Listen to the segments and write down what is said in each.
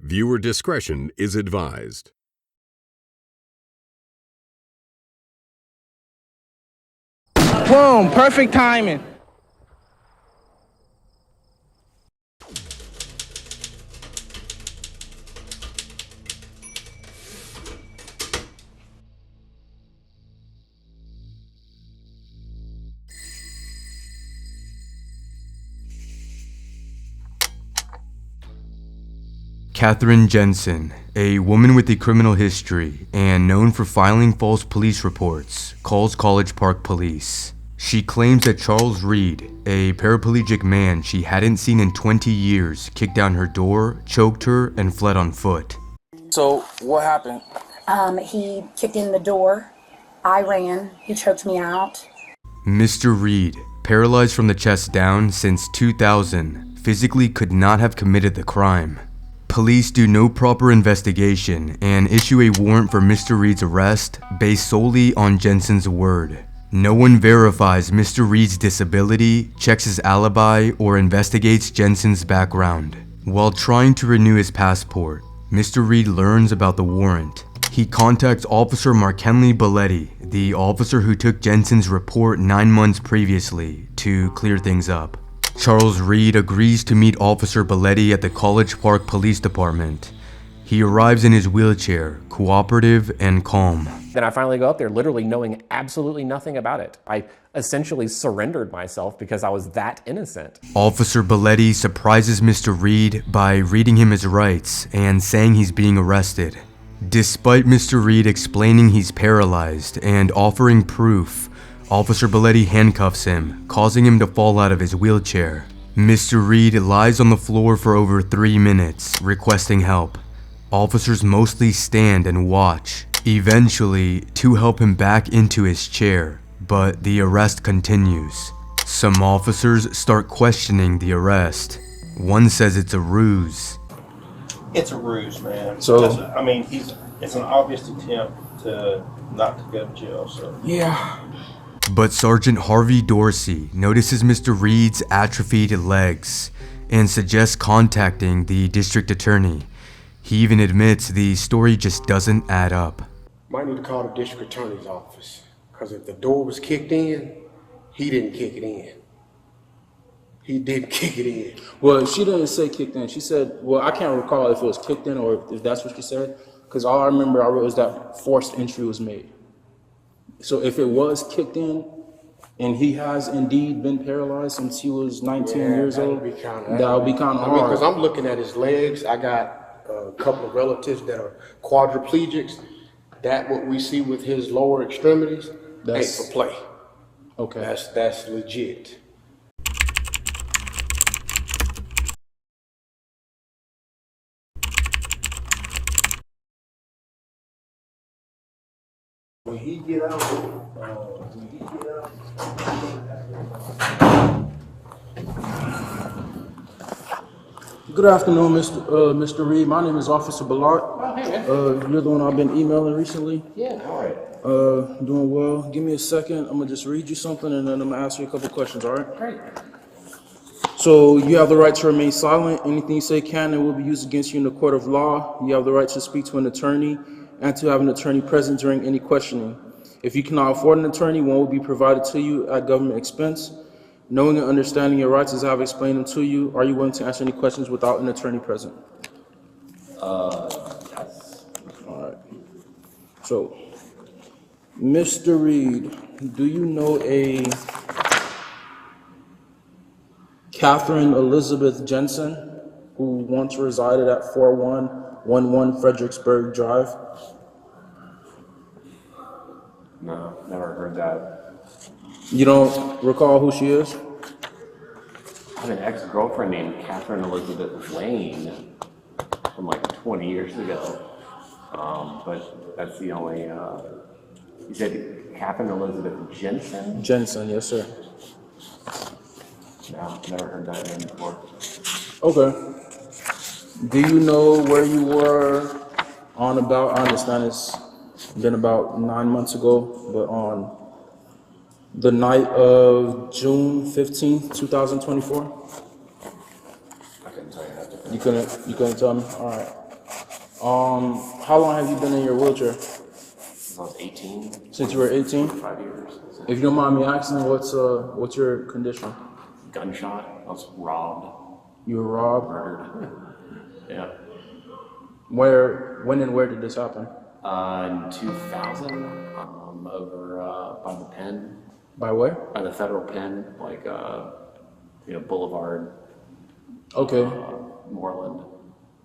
Viewer discretion is advised. Boom, perfect timing. Catherine Jensen, a woman with a criminal history and known for filing false police reports, calls College Park police. She claims that Charles Reed, a paraplegic man she hadn't seen in 20 years, kicked down her door, choked her, and fled on foot. So, what happened? He kicked in the door. I ran. He choked me out. Mr. Reed, paralyzed from the chest down since 2000, physically could not have committed the crime. Police do no proper investigation and issue a warrant for Mr. Reed's arrest based solely on Jensen's word. No one verifies Mr. Reed's disability, checks his alibi, or investigates Jensen's background. While trying to renew his passport, Mr. Reed learns about the warrant. He contacts Officer Markenley Belotte, the officer who took Jensen's report 9 months previously, to clear things up. Charles Reed agrees to meet Officer Belotte at the College Park Police Department. He arrives in his wheelchair, cooperative and calm. Then I finally go up there literally knowing absolutely nothing about it. I essentially surrendered myself because I was that innocent. Officer Belotte surprises Mr. Reed by reading him his rights and saying he's being arrested. Despite Mr. Reed explaining he's paralyzed and offering proof, Officer Belotte handcuffs him, causing him to fall out of his wheelchair. Mr. Reed lies on the floor for over 3 minutes, requesting help. Officers mostly stand and watch, eventually to help him back into his chair, but the arrest continues. Some officers start questioning the arrest. One says it's a ruse. It's a ruse, man. So, I mean, it's an obvious attempt to not to go to jail, so. Yeah. But Sergeant Harvey Dorsey notices Mr. Reed's atrophied legs and suggests contacting the district attorney. He even admits the story just doesn't add up. Might need to call the district attorney's office, because if the door was kicked in, he didn't kick it in. He didn't kick it in. Well, she didn't say kicked in. She said, well, I can't recall if it was kicked in or if that's what she said, because all I remember I wrote was that forced entry was made. So if it was kicked in, and he has indeed been paralyzed since he was 19 years old, that would be kind of hard. I mean, because I'm looking at his legs. I got a couple of relatives that are quadriplegics. That what we see with his lower extremities ain't for play. Okay. That's legit. When he get out, Good afternoon, Mr. Reed. My name is Officer Belotte. Oh, hey, man. You're the one I've been emailing recently. Yeah, all right. Doing well. Give me a second. I'm gonna just read you something and then I'm gonna ask you a couple questions, all right? Great. So you have the right to remain silent. Anything you say can and will be used against you in the court of law. You have the right to speak to an attorney and to have an attorney present during any questioning. If you cannot afford an attorney, one will be provided to you at government expense. Knowing and understanding your rights as I have explained them to you, are you willing to answer any questions without an attorney present? Yes. All right. So, Mr. Reed, do you know a Catherine Elizabeth Jensen who once resided at 4111 Fredericksburg Drive? No, never heard that. You don't recall who she is? I have an ex-girlfriend named Catherine Elizabeth Lane from like 20 years ago. But that's the only, you said Catherine Elizabeth Jensen? Jensen, yes, sir. No, never heard that name before. Okay. Do you know where you were on about, I understand it's been about 9 months ago, but on the night of June 15th, 2024? I couldn't tell you that. You couldn't tell me? All right. How long have you been in your wheelchair? Since I was 18. Since you were 18? 5 years. If you don't mind me asking, what's your condition? Gunshot. I was robbed. You were robbed? Murdered. Yeah. When and where did this happen? In 2000, over by the pen. By where? By the federal pen, like, Boulevard, Okay. Moreland.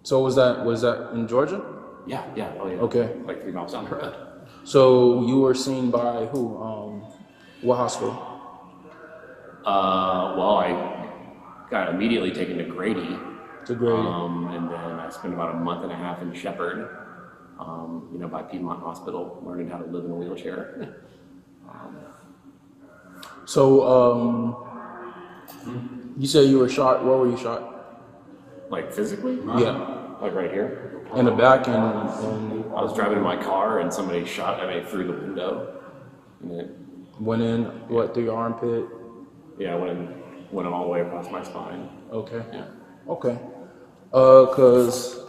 So was that in Georgia? Yeah, oh yeah. Okay. Like 3 miles down the road. So you were seen by who? What hospital? Well, I got immediately taken to Grady. To Grady. And then I spent about a month and a half in Shepherd, by Piedmont Hospital, learning how to live in a wheelchair. So, you said you were shot. Where were you shot? Like physically? Yeah. Like right here? In the back and I was driving in my car and somebody shot at me through the window. And it, went in, through your armpit? yeah, went all the way across my spine. Okay. Yeah. Okay. Cause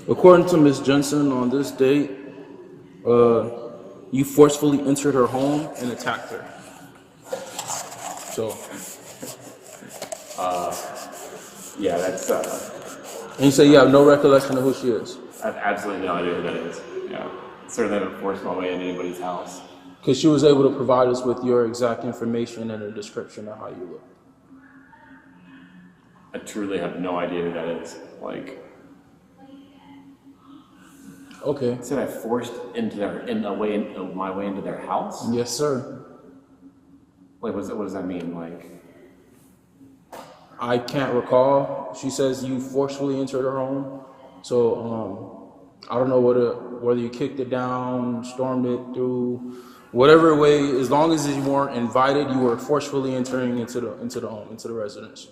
according to Ms. Jensen, on this date, you forcefully entered her home and attacked her. So. Yeah, that's, And you say you have no recollection of who she is? I have absolutely no idea who that is. Yeah. Certainly haven't forced my way into anybody's house. Because she was able to provide us with your exact information and a description of how you look. I truly have no idea who that is. Like, Okay. said I forced my way into their house? Yes, sir. Like, what does that mean? Like, I can't recall. She says you forcefully entered her home. So, I don't know whether you kicked it down, stormed it through, whatever way, as long as you weren't invited, you were forcefully entering into the home, into the residence.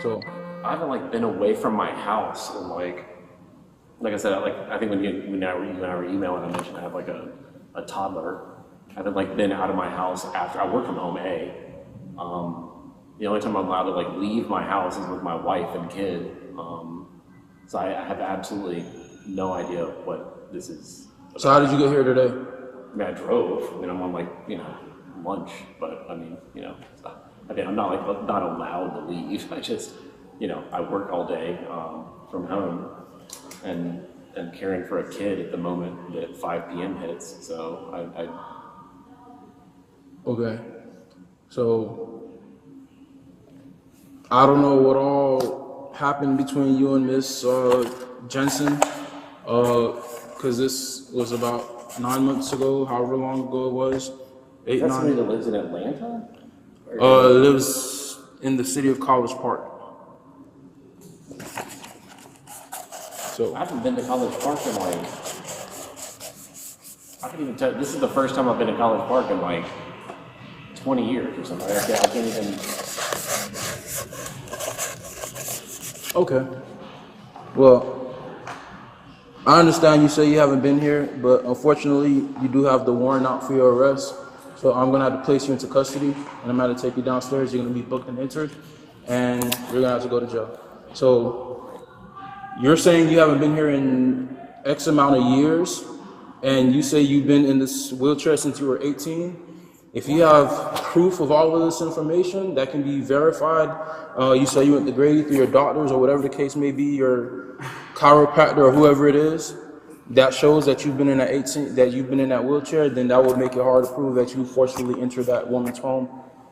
So I haven't been away from my house and like I said, I think when you and I were emailing, I mentioned I have a toddler. I haven't been out of my house after I work from home. The only time I'm allowed to leave my house is with my wife and kid. So I have absolutely no idea what this is about. how did you get here today? I mean, I drove. I mean, I'm on lunch, but I'm not allowed to leave. I just, I work all day from home, and caring for a kid at the moment that 5 p.m. hits. So Okay. So I don't know what all happened between you and Miss Jensen, because this was about 9 months ago, however long ago it was. Is that somebody that lives in Atlanta? Lives in the city of College Park. So I haven't been to College Park in I can't even tell. This is the first time I've been to College Park in 20 years or something. I can't even. Okay. Well, I understand you say you haven't been here, but unfortunately, you do have the warrant out for your arrest. So I'm gonna have to place you into custody, and I'm gonna take you downstairs. You're gonna be booked and entered, and you're gonna have to go to jail. So you're saying you haven't been here in X amount of years, and you say you've been in this wheelchair since you were 18. If you have proof of all of this information that can be verified, you say you went to Grady through your doctors or whatever the case may be, your chiropractor or whoever it is, that shows that you've been in that wheelchair, then that would make it hard to prove that you forcefully entered that woman's home.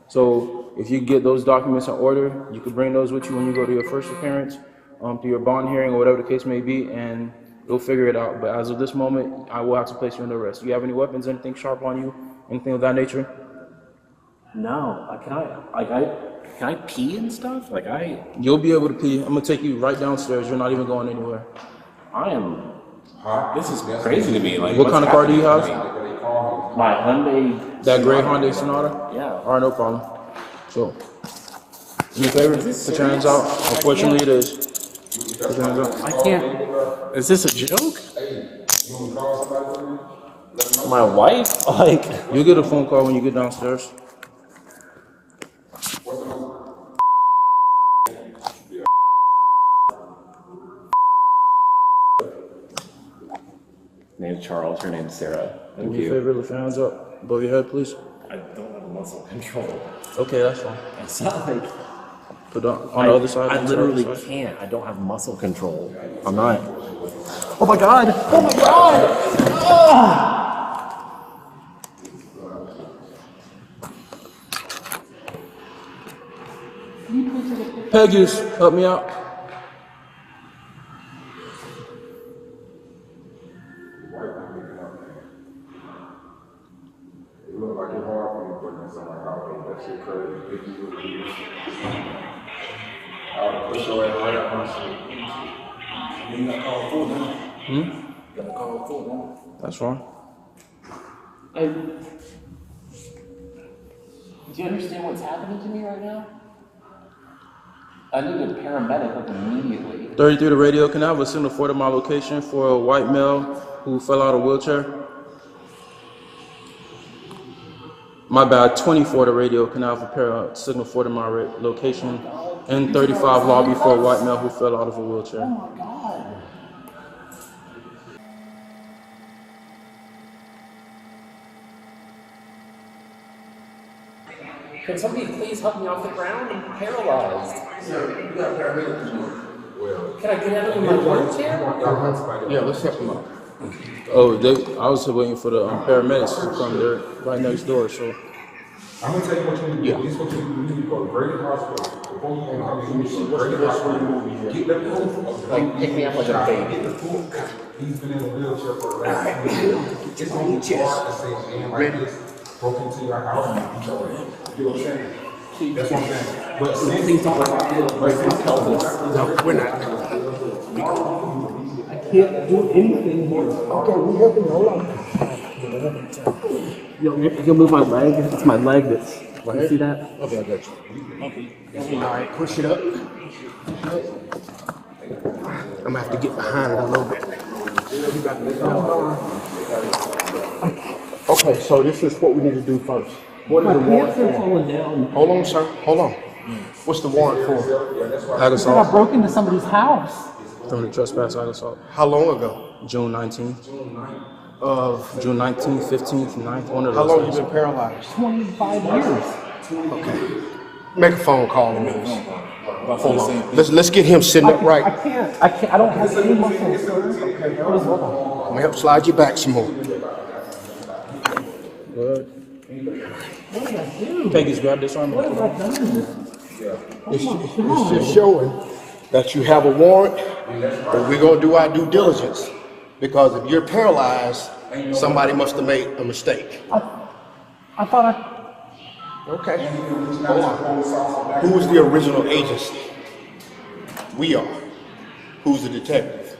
So if you get those documents in order, you could bring those with you when you go to your first appearance, to your bond hearing or whatever the case may be, and we'll figure it out. But as of this moment, I will have to place you under arrest. Do you have any weapons, anything sharp on you, anything of that nature? No. Can I pee and stuff? You'll be able to pee. I'm gonna take you right downstairs. You're not even going anywhere. This is crazy to me. What kind of car do you have? My Hyundai. That gray Hyundai Sonata? Yeah. All right, no problem. So, do me a favor, put your hands out. Unfortunately, it is. Put your hands out. I can't. Is this a joke? My wife? You'll get a phone call when you get downstairs. Name's Charles, her name's Sarah. Thank Do me a you. favor, lift your hands up above your head, please. I don't have muscle control. Okay, that's fine. It's not like Put on the other side. I on the literally other side. can't. I don't have muscle control. I'm not. Oh my god! Oh my god! Peggy's, help me out. It looked like it's hard for you putting this on my house. That shit crazy. If you would do this, I would push your ass right up my shit. You gotta call full now. You gotta call full now. That's fine. Do you understand what's happening to me right now? I need a paramedic like immediately. 33 to radio, can I have a signal for my location for a white male who fell out of a wheelchair? My bad, 24 to radio, can I have a signal for my location? N35 lobby for a white male who fell out of a wheelchair. Oh my god. Can somebody please help me off the ground? I'm paralyzed. Can I get out of my wheelchair? Yeah, let's help him out. Oh, I was waiting for the paramedics to come. They're right next door, so. I'm gonna tell you what you need to do. This is what you need to go to Grady Hospital. Before you can come in, you need to go to Grady Hospital. Get that proof. Like, pick me up like a baby. Get the proof. He's been in a wheelchair for the last 2 years. It's on the chest. It's saying, man, like this. Broke into your house. You know what I'm saying? That's what I'm saying. But Please don't let me break my pelvis. No, we're not. I can't do anything here. Okay, we helping you. Hold on. You'll move my leg. It's my leg that's. You see that? Okay, I got you. All right, push it up. I'm gonna have to get behind it a little bit. Okay, so this is what we need to do first. What is the warrant for? Hold on, sir. Hold on. What's the warrant for? Ag assault. Broke into somebody's house. Felony trespass, ag assault. How long ago? June 19th. June 19th, 15th, 9th, one of How those long you days. been paralyzed? 25 years. Okay. Make a phone call to me. Hold on. Let's get him sitting up I right. can't. I don't have any muscles, sir. Hold on. I'm gonna help slide you back some more. Good. Peggy's, grab this arm. It's just showing that you have a warrant, but we're gonna do our due diligence. Because if you're paralyzed, somebody must have made a mistake. I thought Okay. Hold on. Who was the original agency? We are. Who's the detective?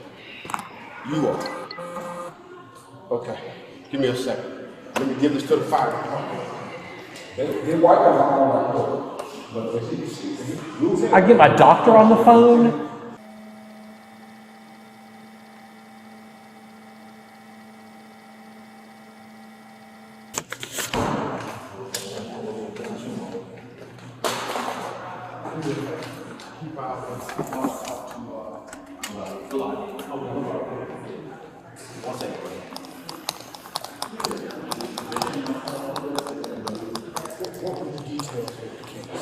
You are. Okay. Give me a second. Let me give this to the fire department. I get my doctor on the phone.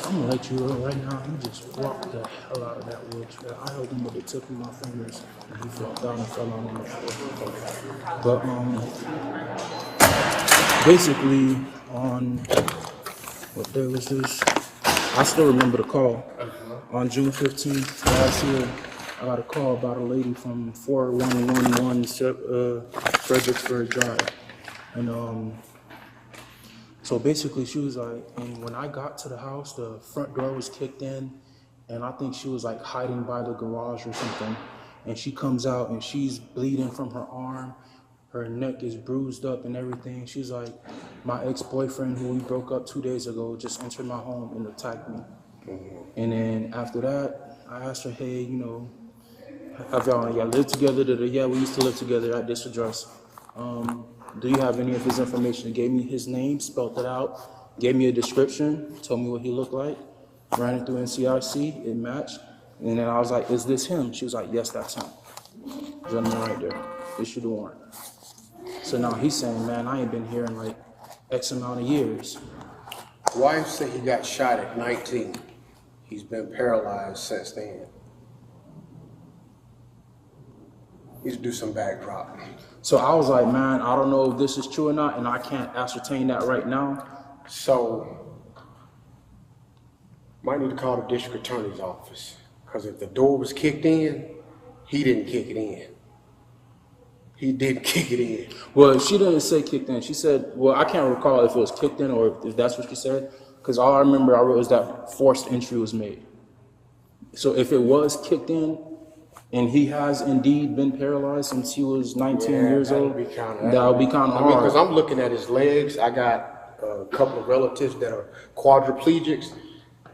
I'm gonna let you know right now. He just walked the hell out of that wheelchair. I held him with the tip of my fingers, and he fell down and fell on the floor. But basically, on what day was this? I still remember the call. On June 15th last year, I got a call about a lady from 4111 Fredericksburg Drive, and so basically, she was like, and when I got to the house, the front door was kicked in, and I think she was like hiding by the garage or something. And she comes out and she's bleeding from her arm. Her neck is bruised up and everything. She's like, my ex-boyfriend, who we broke up 2 days ago, just entered my home and attacked me. And then after that, I asked her, hey, you know, have y'all lived together? Yeah, we used to live together at this address. Do you have any of his information? Gave me his name, spelled it out, gave me a description, told me what he looked like, ran it through NCIC, it matched. And then I was like, is this him? She was like, yes, that's him. Gentleman right there. Issue the warrant. So now he's saying, man, I ain't been here in like X amount of years. Wife said he got shot at 19. He's been paralyzed since then. He's do some backdrop. So I was like, man, I don't know if this is true or not, and I can't ascertain that right now. So, might need to call the district attorney's office. Because if the door was kicked in, he didn't kick it in. He didn't kick it in. Well, she didn't say kicked in. She said, well, I can't recall if it was kicked in or if that's what she said. Because all I remember I wrote was that forced entry was made. So if it was kicked in, and he has indeed been paralyzed since he was 19 years old, that would be kind of hard. Because I'm looking at his legs. I got a couple of relatives that are quadriplegics.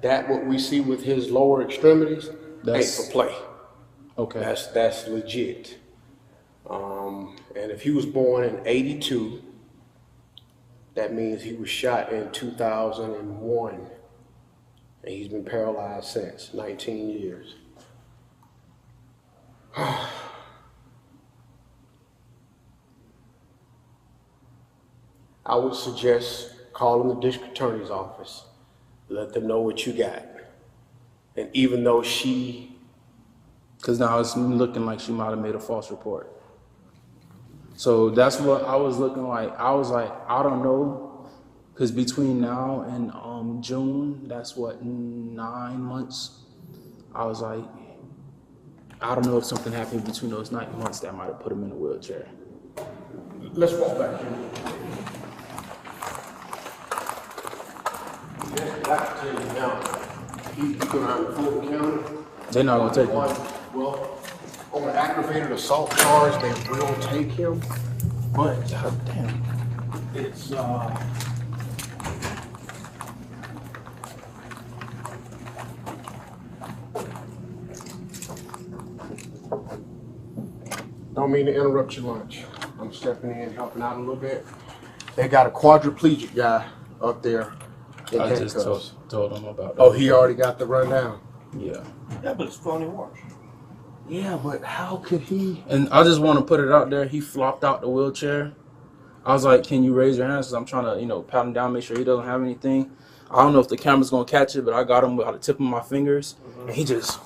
That what we see with his lower extremities ain't for play. Okay. That's legit. And if he was born in 82, that means he was shot in 2001. And he's been paralyzed since, 19 years. I would suggest calling the district attorney's office. Let them know what you got. And even though because now it's looking like she might have made a false report. So that's what I was looking like. I was like, I don't know. Because between now and June, that's what, 9 months? I was like, I don't know if something happened between those 9 months that might have put him in a wheelchair. Let's walk back here. I can tell you now, he's going out in Fulton County. They're not going to take him. Well, on an aggravated assault charge, they will take him. But, damn. It's, don't mean to interrupt your lunch. I'm stepping in, helping out a little bit. They got a quadriplegic guy up there. I just told him about that. Oh, he already got the rundown? Yeah. Yeah, but it's phony wash. Yeah, but how could he? And I just want to put it out there. He flopped out the wheelchair. I was like, can you raise your hands? Because I'm trying to, pat him down, make sure he doesn't have anything. I don't know if the camera's going to catch it, but I got him by the tip of my fingers. And he just...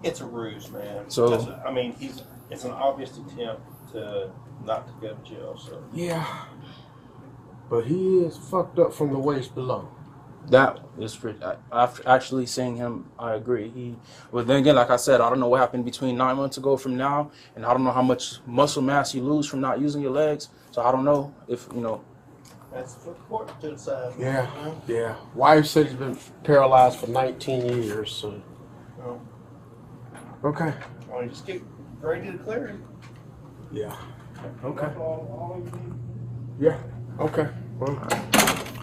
It's a ruse, man. So... it's an obvious attempt to not to go to jail, so... Yeah. But he is fucked up from the waist below. That is pretty... After actually seeing him, I agree. But then again, like I said, I don't know what happened between 9 months ago from now, and I don't know how much muscle mass you lose from not using your legs. So I don't know if, That's for the court to decide. Yeah, yeah. Wife said he's been paralyzed for 19 years, so... Oh. Okay. Well, you just get ready to declare him. Yeah. Okay. Yeah. Okay. Well,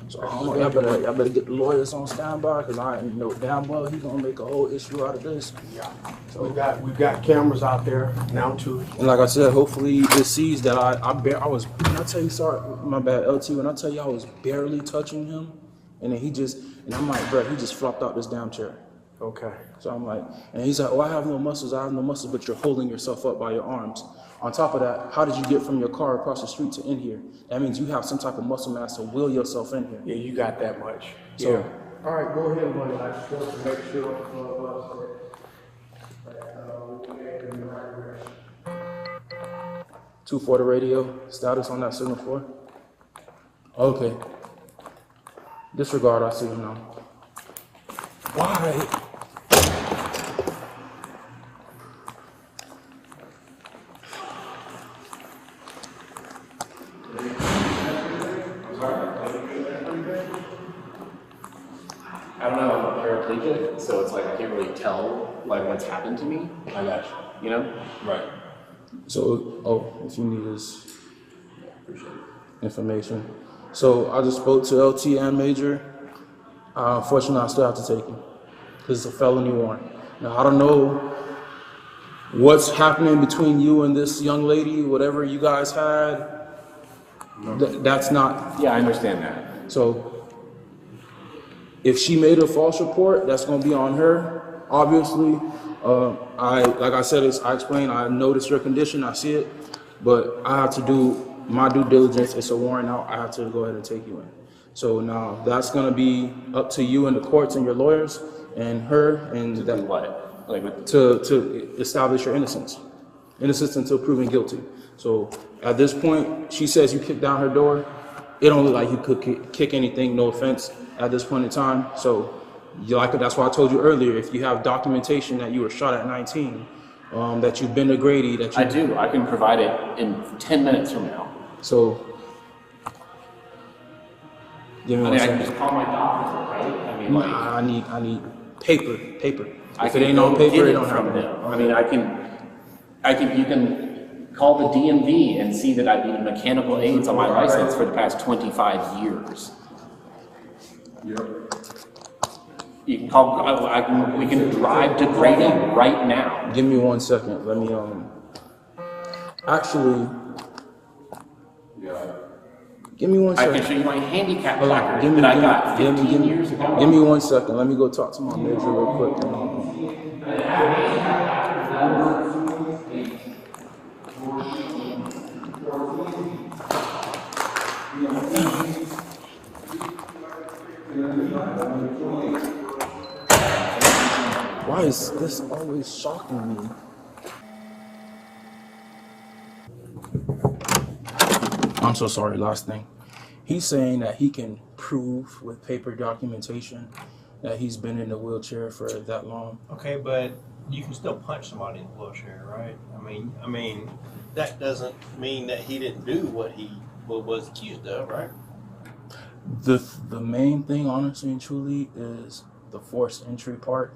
so I better get the lawyers on standby because I know damn well he's gonna make a whole issue out of this. Yeah. So we've got cameras out there now too. And like I said, hopefully it sees that I was. When I tell you, sorry, my bad, LT. When I tell you I was barely touching him, and then I'm like, bro, he just flopped out this damn chair. Okay. So I'm like, and he's like, oh, I have no muscles, but you're holding yourself up by your arms. On top of that, how did you get from your car across the street to in here? That means you have some type of muscle mass to will yourself in here. Yeah, you got that much. So, yeah. All right, go ahead, buddy. I just want to make sure. 2 for the radio. Status on that signal 4. Okay. Disregard. I see him now. Why? I don't know, I'm a paraplegic, so it's like I can't really tell like what's happened to me. I got you. You know? Right. So, if you need his information. So I just spoke to LT and Major. Unfortunately, I still have to take him because it's a felony warrant. Now, I don't know what's happening between you and this young lady, whatever you guys had. That's not... Yeah, I understand that. So if she made a false report, that's going to be on her, obviously. Like I said, I explained, I noticed her condition, I see it. but I have to do my due diligence. It's a warrant out. I have to go ahead and take you in. So now that's going to be up to you and the courts and your lawyers and her and To that, do what? Like, to establish your innocence until proven guilty. So at this point, she says you kicked down her door. It don't look like you could kick anything. No offense at this point in time. So that's why I told you earlier. If you have documentation that you were shot at 19, that you've been to Grady, that you I do. I can provide it in 10 minutes from now. So give me I one mean, I can second. just call my doctor, right? I mean, like, I need paper. I If it can ain't go on paper, get it don't from happen. them. I mean, you can call the DMV and see that I've needed mechanical aids on my license for the past 25 years. Yep. You can call, we can drive to Grady right now. Give me 1 second. Let me actually Yeah. give me 1 I second. can show you my handicap Hold on. placard that I got 15 years ago. Give me 1 second. Let me go talk to my manager real quick. Why is this always shocking me? I'm so sorry, last thing. He's saying that he can prove with paper documentation that he's been in a wheelchair for that long. Okay, but you can still punch somebody in the wheelchair, right? I mean, that doesn't mean that he didn't do what he was accused of, right? The main thing, honestly and truly, is the forced entry part,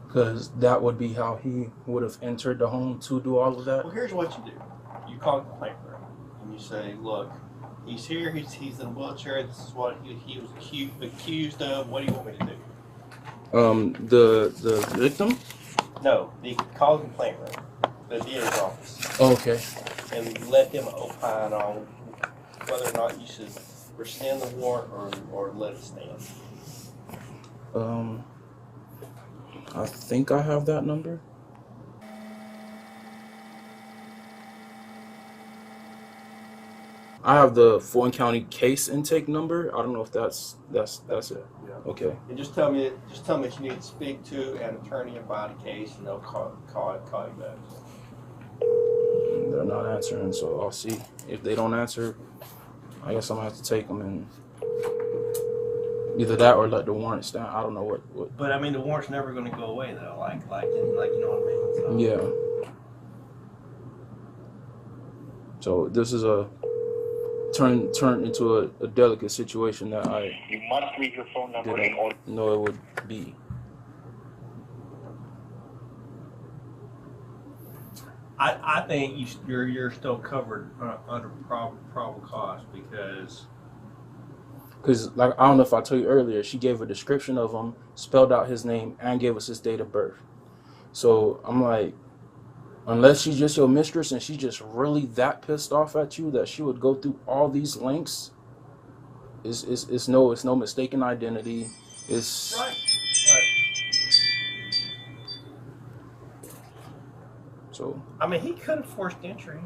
because that would be how he would have entered the home to do all of that. Well, here's what you do. You call the complaint room and you say, look, he's here, he's in a wheelchair, this is what he was accused of, what do you want me to do? The victim? No, call the complaint room, the DA's office, Oh, okay. and let him opine on whether or not you should rescind the warrant or let it stand. I think I have that number. I have the Fulton County case intake number. I don't know if that's it. Yeah. Okay. And just tell me that you need to speak to an attorney about a case, and they'll call you back. They're not answering, so I'll see. If they don't answer, I guess I'm gonna have to take them and either that or let the warrant stand. I don't know what. But I mean, the warrant's never going to go away, though. Like you know what I mean? So. Yeah. So this is a turned into a delicate situation that I You must leave your phone number in order. didn't know it would be. I think you're still covered under probable cause because Like, I don't know if I told you earlier, she gave a description of him, spelled out his name, and gave us his date of birth. So I'm like, unless she's just your mistress and she's just really that pissed off at you that she would go through all these links, it's no mistaken identity. It's right. So I mean, he could have forced entry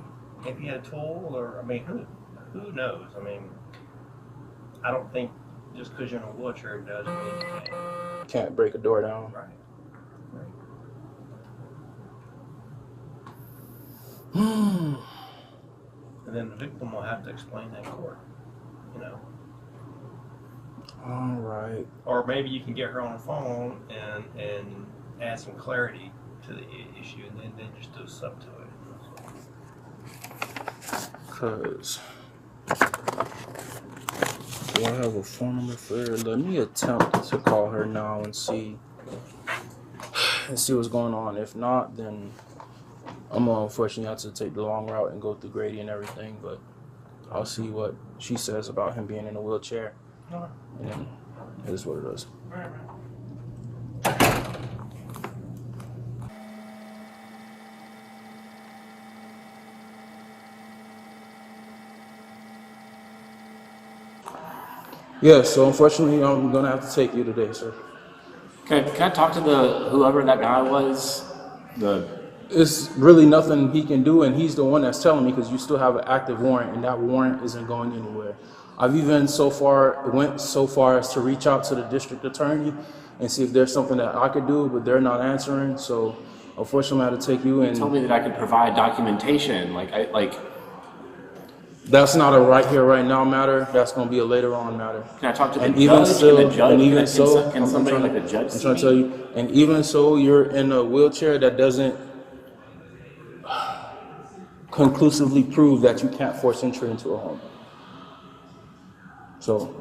if he had a tool, or I mean, who knows? I mean, I don't think just because you're in a wheelchair it doesn't mean you can't break a door down. Right. And then the victim will have to explain that in court, you know. All right. Or maybe you can get her on the phone and add some clarity to the issue, and then just do a sub to it. Cause do I have a phone number for her? Let me attempt to call her now and see what's going on. If not, then I'm gonna unfortunately have to take the long route and go through Grady and everything. But I'll see what she says about him being in a wheelchair. And it is what it is. Yeah, so unfortunately, I'm gonna have to take you today, sir. Can I talk to whoever that guy was? The It's really nothing he can do, and he's the one that's telling me because you still have an active warrant, and that warrant isn't going anywhere. I've even went so far as to reach out to the district attorney and see if there's something that I could do, but they're not answering. So unfortunately, I had to take you in. You told me that I could provide documentation. That's not a right here, right now matter. That's going to be a later on matter. Can I talk to the and judge? even so, Can the judge? and even can so, can somebody like the judge I'm see trying to tell me? you, and even so, you're in a wheelchair that doesn't conclusively prove that you can't force entry into a home. So,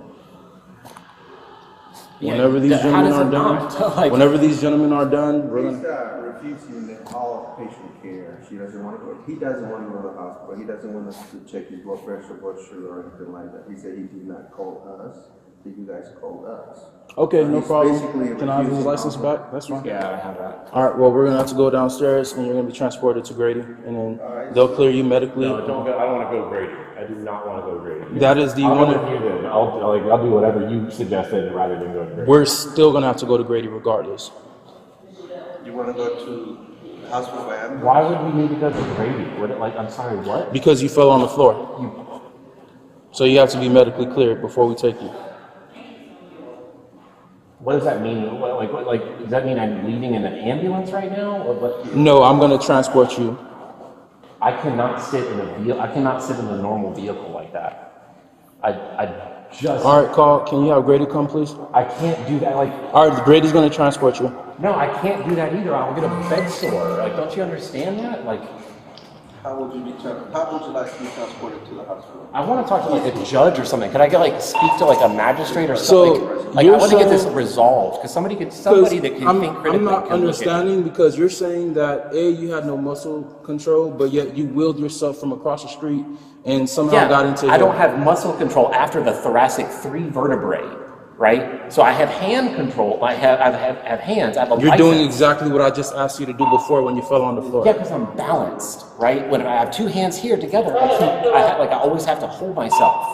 whenever these gentlemen are done, whenever these gentlemen are done, we're She's gonna. refusing all patient care. She doesn't want to go. He doesn't want to go to the hospital. He doesn't want us to check his blood pressure, blood sugar, or anything like that. He said he did not call us. That you guys called us. Okay, no He's problem. basically Can I have his refusing license all- back? That's fine. Yeah, I have that. All right. Well, we're gonna have to go downstairs, and you're gonna be transported to Grady, and then they'll clear you medically. No, don't go. I don't want to go Grady. I do not want to go Grady. That is the I'll one. go with you then. I'll do whatever you suggested rather than go to Grady. We're still gonna have to go to Grady regardless. You want to go to the hospital by ambulance? Why would we need to go to Grady? I'm sorry, what? Because you fell on the floor. So you have to be medically cleared before we take you. What does that mean? Does that mean I'm leaving in an ambulance right now? Or what? No, I'm gonna transport you. I cannot sit in I cannot sit in a normal vehicle like that. I just. All right, Carl. Can you have Grady come, please? I can't do that. All right, Grady's gonna transport you. No, I can't do that either. I'll get a bed sore. Don't you understand that? How would you like to be transported to the hospital? I want to talk to a judge or something. Could I speak to a magistrate or something? I want to get this resolved because somebody that can think critically. I'm not understanding because you're saying that you had no muscle control, but yet you wheeled yourself from across the street and somehow got into. I don't have muscle control after the thoracic 3 vertebrae, right? So I have hand control. I have hands. I have a. You're doing exactly what I just asked you to do before when you fell on the floor. Yeah, because I'm balanced, right? When I have 2 hands here together, I always have to hold myself.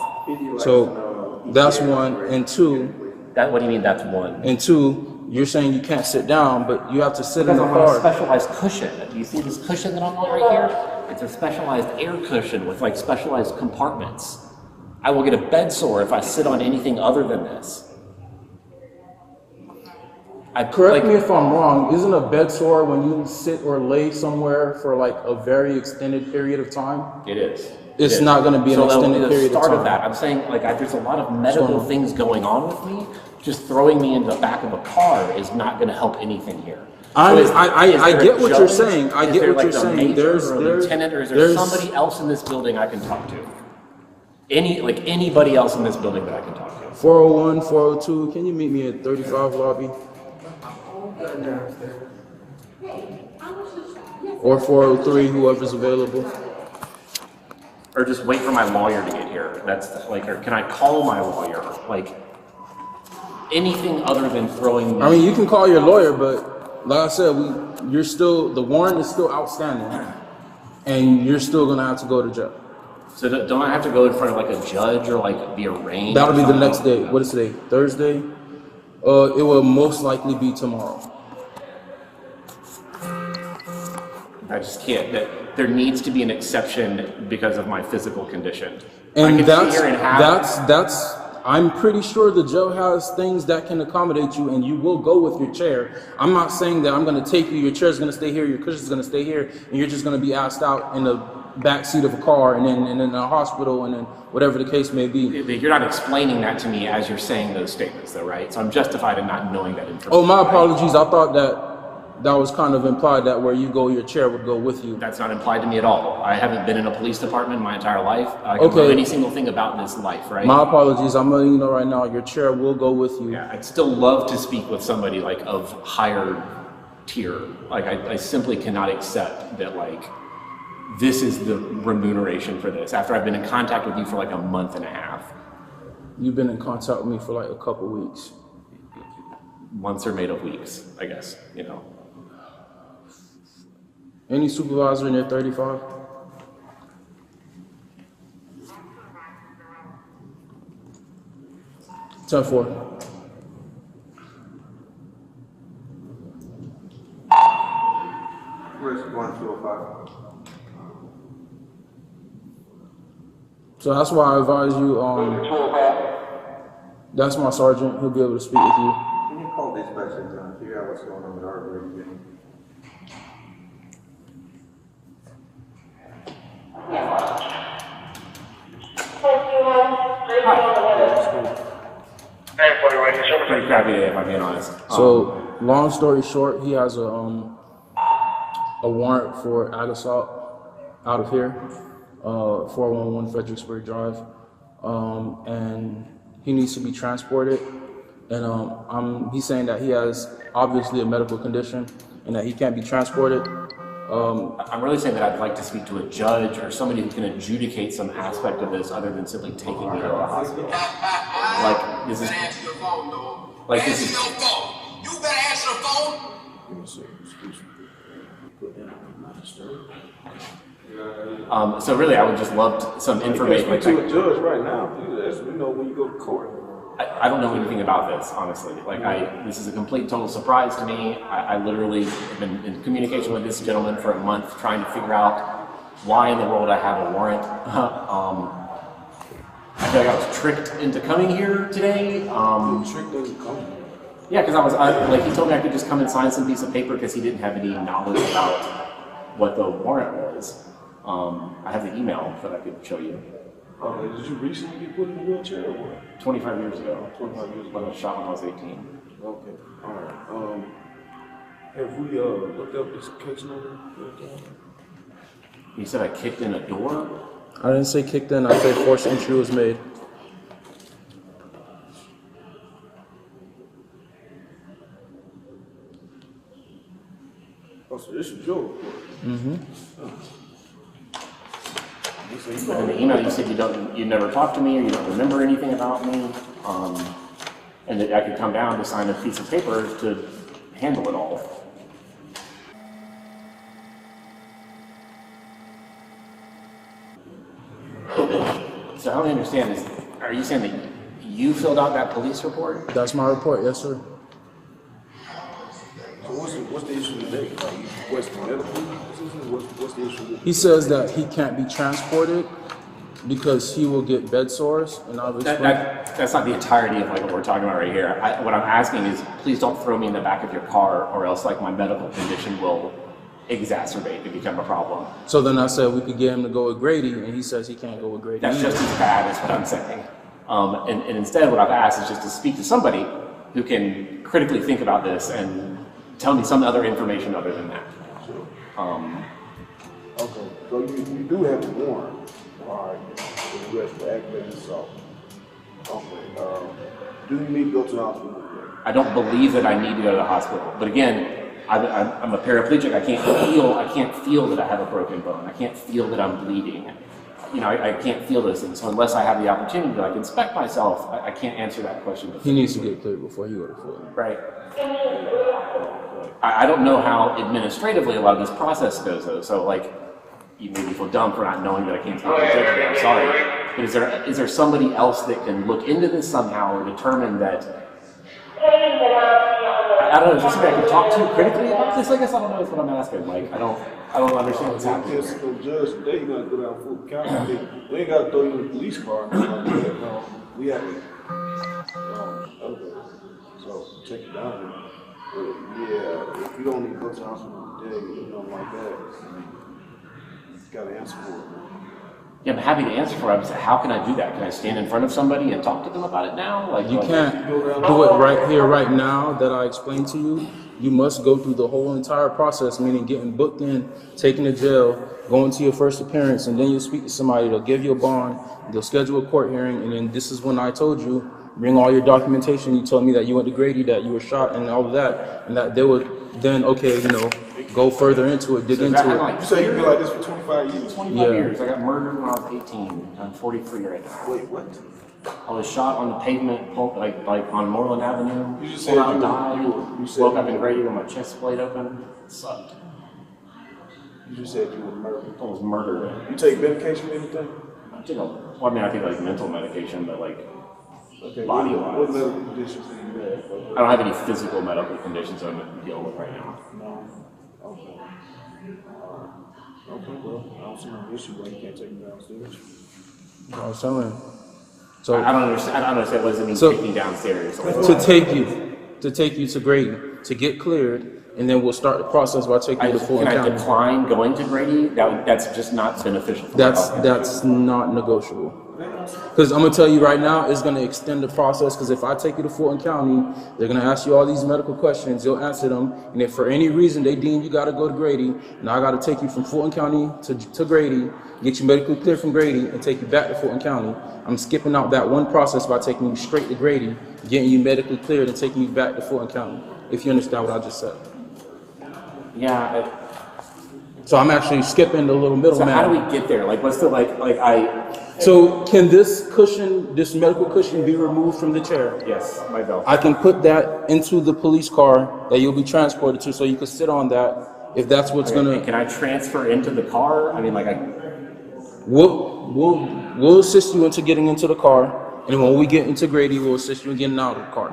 So that's one, and two. What do you mean that's one? And two, you're saying you can't sit down, but you have to sit Because in the I'm on car. a specialized cushion. Do you see this cushion that I'm on right here? It's a specialized air cushion with specialized compartments. I will get a bed sore if I sit on anything other than this. Correct me if I'm wrong, isn't a bed sore when you sit or lay somewhere for a very extended period of time? It is. It's not going to be an extended period of time. Start of that, I'm saying there's a lot of medical things going on with me. Just throwing me into the back of a car is not going to help anything here. I get what you're saying. I get what you're saying. There's a lieutenant, or is there somebody else in this building I can talk to? Anybody else in this building that I can talk to? 401, 402. Can you meet me at 35 lobby? Or 403, whoever's available. Or just wait for my lawyer to get here. Or can I call my lawyer? Anything other than throwing me. I mean, you can call your lawyer, but like I said, the warrant is still outstanding, and you're still gonna have to go to jail. So don't I have to go in front of a judge or be arraigned? That'll be the next day. What is today? Thursday? It will most likely be tomorrow. I just can't. There needs to be an exception because of my physical condition. And that's. I'm pretty sure the jail has things that can accommodate you, and you will go with your chair. I'm not saying that I'm going to take you. Your chair's going to stay here. Your cushion's going to stay here, and you're just going to be asked out in the back seat of a car, and then in a hospital, and then whatever the case may be. You're not explaining that to me as you're saying those statements, though, right? So I'm justified in not knowing that information. Oh, my apologies. I thought that was kind of implied that where you go, your chair would go with you. That's not implied to me at all. I haven't been in a police department my entire life. I can know any single thing about this life, right? My apologies. I'm letting you know right now, your chair will go with you. Yeah, I'd still love to speak with somebody of higher tier. I simply cannot accept that this is the remuneration for this after I've been in contact with you for a month and a half. You've been in contact with me for a couple weeks. Months are made of weeks, I guess, Any supervisor in there 35? Ten four. Where's 1 to So that's why I advise you, that's my sergeant, he'll be able to speak with you. Can you call dispatch and figure out what's going on with our radio? Pretty crappy day, if I'm being honest. So, long story short, he has a warrant for ag assault out of here, 411 Fredericksburg Drive, and he needs to be transported. And he's saying that he has obviously a medical condition and that he can't be transported. I'm really saying that I'd like to speak to a judge or somebody who can adjudicate some aspect of this other than simply taking me to the hospital. Like this is. Like this is. You better answer the phone. So really, I would just love some information. You can speak to a judge right now. We know when you go to court. I don't know anything about this, honestly. Like this is a complete total surprise to me. I literally have been in communication with this gentleman for a month, trying to figure out why in the world I have a warrant. I feel like I was tricked into coming here today. Tricked into coming? Yeah, because like he told me I could just come and sign some piece of paper because he didn't have any knowledge about what the warrant was. I have the email that I could show you. Did you recently get put in a wheelchair or what? 25 years ago. 25 years ago. When I was shot when I was 18. Okay, all right. Have we looked up this case number? You said I kicked in a door? I didn't say kicked in, I said forced entry was made. Oh, so this is your report? Mm-hmm. In the email you said you never talked to me or you don't remember anything about me, and that I could come down to sign a piece of paper to handle it all. So I don't understand, are you saying that you filled out that police report? That's my report, yes sir. So what's the issue today? Like, what's the medical assistance? What's the issue? He says that he can't be transported because he will get bed sores, and I'll explain. That's not the entirety of like what we're talking about right here. What I'm asking is, please don't throw me in the back of your car, or else like my medical condition will exacerbate and become a problem. So then I said we could get him to go with Grady, and he says he can't go with Grady. That's just as bad as what I'm saying. And instead, what I've asked is just to speak to somebody who can critically think about this and tell me some other information other than that. Okay, so you do have a warrant, all right, for arrest for aggravated assault. Okay, do you need to go to the hospital? I don't believe that I need to go to the hospital, but again, I'm a paraplegic. I can't feel that I have a broken bone. I can't feel that I'm bleeding. You know, I can't feel those things. So unless I have the opportunity to like inspect myself, I can't answer that question. He needs to get cleared before he goes to Florida. Right. I don't know how administratively a lot of this process goes though. So like, you made me feel dumb for not knowing that I can't speak to the judge today. I'm sorry. But is there somebody else that can look into this somehow or determine that? I don't know. Is there somebody I can talk to critically about this? I guess I don't know. Is what I'm asking. Like I don't understand what's happening. Yes, the judge today gonna go down full county. We ain't gotta throw you in the police car. We have it. So take it down. But yeah, if you don't need to go to the hospital today, you know, like that, you gotta answer for it. Yeah, I'm happy to answer for it. How can I do that? Can I stand in front of somebody and talk to them about it now? Like you can't do it right here, right now that I explained to you. You must go through the whole entire process, meaning getting booked in, taken to jail, going to your first appearance, and then you'll speak to somebody. They'll give you a bond, they'll schedule a court hearing, and then this is when I told you, bring all your documentation. You told me that you went to Grady, that you were shot, and all of that, and that they would then, okay, you know, go further into it, dig into it. Like, you say you've been like this for 25 years? 25 years. I got murdered when I was 18. I'm 43 right now. Wait, what? I was shot on the pavement, like on Moreland Avenue. You just said you woke up in Grady with my chest splayed open. It sucked. You just said you were murdered. I was murdered. You take medication or anything? I take like mental medication, but like body wise. What medical conditions do you have? I don't have any physical medical conditions I'm dealing with right now. No. Okay, well, I don't see no issue why you can't take me downstairs. I was telling you. So I don't understand. What does it mean, taking downstairs? To take you to Grady to get cleared, and then we'll start the process by taking you to Fulton County. Can I decline going to Grady? That's just not beneficial. That's not negotiable. Because I'm gonna tell you right now, it's gonna extend the process. Because if I take you to Fulton County, they're gonna ask you all these medical questions. You'll answer them, and if for any reason they deem you gotta go to Grady, now I gotta take you from Fulton County to Grady, get you medically cleared from Grady, and take you back to Fulton County. I'm skipping out that one process by taking you straight to Grady, getting you medically cleared, and taking you back to Fulton County. If you understand what I just said. Yeah. So I'm actually skipping the little middleman. So how do we get there? Like, what's the So can this cushion, this medical cushion, be removed from the chair? Yes, my belt. I can put that into the police car that you'll be transported to, so you can sit on that if that's what's gonna. Can I transfer into the car? I mean, We'll assist you into getting into the car, and when we get into Grady, we'll assist you in getting out of the car.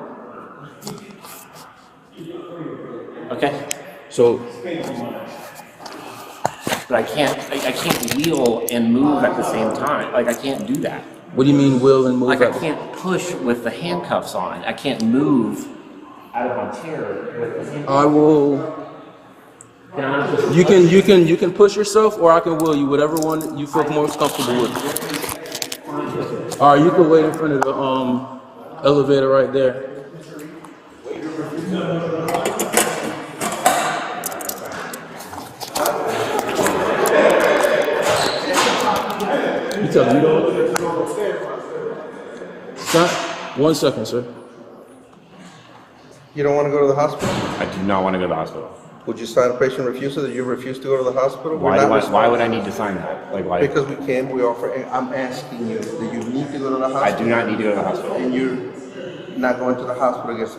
Okay. So. But I can't wheel and move at the same time. Like, I can't do that. What do you mean wheel and move? Like, I can't push with the handcuffs on. I can't move out of my chair with the handcuffs. I will. You can push yourself, or I can wheel you, whatever one you feel most comfortable with. All right, you can wait in front of the elevator right there. You tell me you don't. Sir, 1 second, sir. You don't want to go to the hospital? I do not want to go to the hospital. Would you sign a patient refusal that you refuse to go to the hospital? Why would I need to sign that? Like, why? Because we can. We offer. I'm asking you, do you need to go to the hospital? I do not need to go to the hospital. And you're not going to the hospital against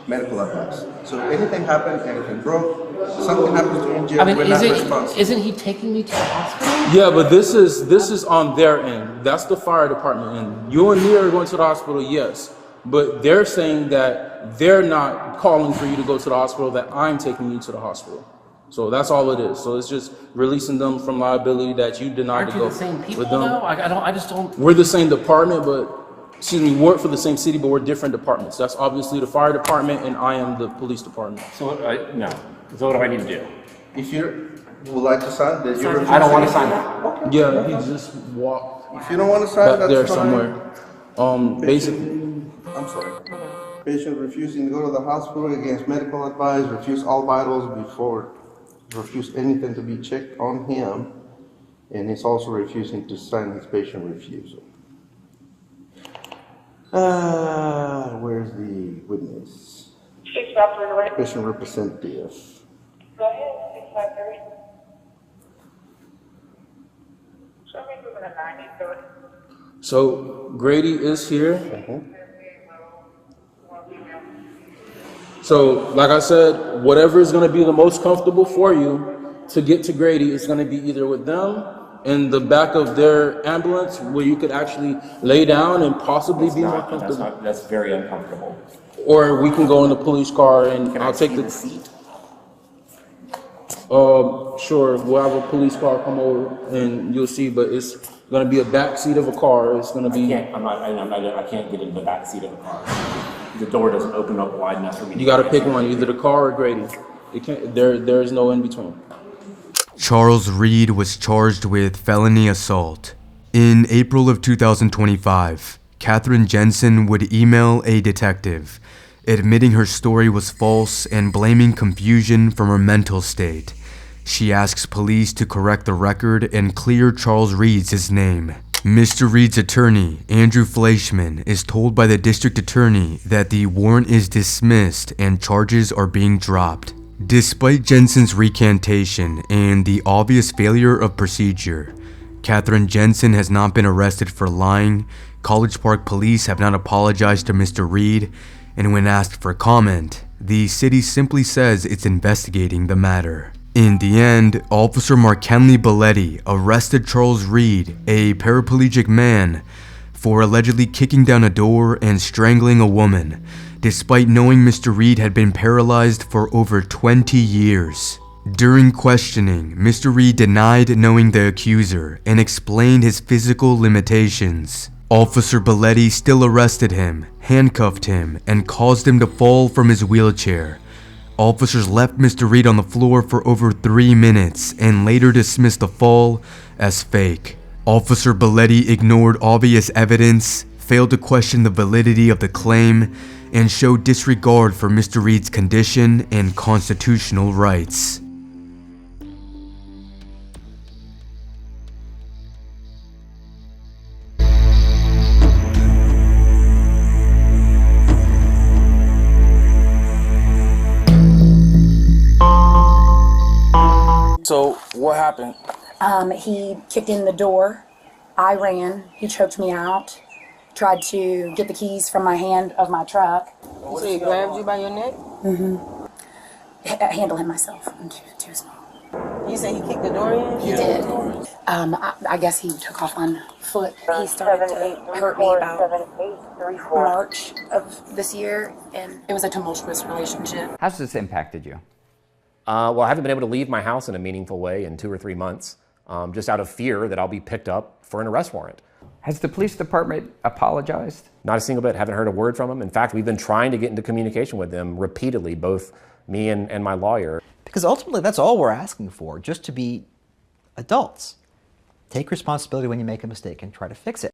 medical advice. So if anything happened, anything broke, something happens to NGO, we're not responsible. Isn't he taking me to the hospital? Yeah, but this is on their end. That's the fire department end. You and me are going to the hospital, yes. But they're saying that they're not calling for you to go to the hospital, that I'm taking you to the hospital. So that's all it is. So it's just releasing them from liability that you denied to go Aren't you the same people, with them. though? I just don't. We're the same department, but we work for the same city, but we're different departments. That's obviously the fire department, and I am the police department. So no. So what do I need to do? If you would like to sign that, you're I don't want to sign that. Okay. Yeah, he just walked. If you don't want to sign, back that's there fine. somewhere. Basically. I'm sorry. Patient refusing to go to the hospital against medical advice, refuse all vitals before, refuse anything to be checked on him, and he's also refusing to sign his patient refusal. Where's the witness? Patient representative. Go ahead, 653. Show me moving a 90. So Grady is here. So, like I said, whatever is going to be the most comfortable for you to get to Grady is going to be either with them in the back of their ambulance, where you could actually lay down and possibly be more comfortable. That's very uncomfortable. Or we can go in the police car and I'll take the seat. Sure, we'll have a police car come over and you'll see, but it's going to be a back seat of a car. It's going to be. I can't get in the back seat of a car. The door doesn't open up wide enough for me. You got to pick one, either the car or Grady. It can't. There is no in between. Charles Reed was charged with felony assault. In April of 2025, Catherine Jensen would email a detective, admitting her story was false and blaming confusion from her mental state. She asks police to correct the record and clear Charles Reed's name. Mr. Reed's attorney, Andrew Fleischman, is told by the district attorney that the warrant is dismissed and charges are being dropped. Despite Jensen's recantation and the obvious failure of procedure, Catherine Jensen has not been arrested for lying, College Park police have not apologized to Mr. Reed, and when asked for comment, the city simply says it's investigating the matter. In the end, Officer Markenley Belotte arrested Charles Reed, a paraplegic man, for allegedly kicking down a door and strangling a woman, despite knowing Mr. Reed had been paralyzed for over 20 years. During questioning, Mr. Reed denied knowing the accuser and explained his physical limitations. Officer Belotte still arrested him, handcuffed him, and caused him to fall from his wheelchair. Officers left Mr. Reed on the floor for over 3 minutes and later dismissed the fall as fake. Officer Belotte ignored obvious evidence, failed to question the validity of the claim, and showed disregard for Mr. Reed's condition and constitutional rights. So what happened? He kicked in the door. I ran. He choked me out. Tried to get the keys from my hand of my truck. So he grabbed you by your neck? Handling myself. I'm too small. You say he kicked the door in? He did. I guess he took off on foot. He started to hurt me about March of this year, and it was a tumultuous relationship. How's this impacted you? Well, I haven't been able to leave my house in a meaningful way in 2 or 3 months, just out of fear that I'll be picked up for an arrest warrant. Has the police department apologized? Not a single bit. Haven't heard a word from them. In fact, we've been trying to get into communication with them repeatedly, both me and my lawyer. Because ultimately, that's all we're asking for, just to be adults. Take responsibility when you make a mistake and try to fix it.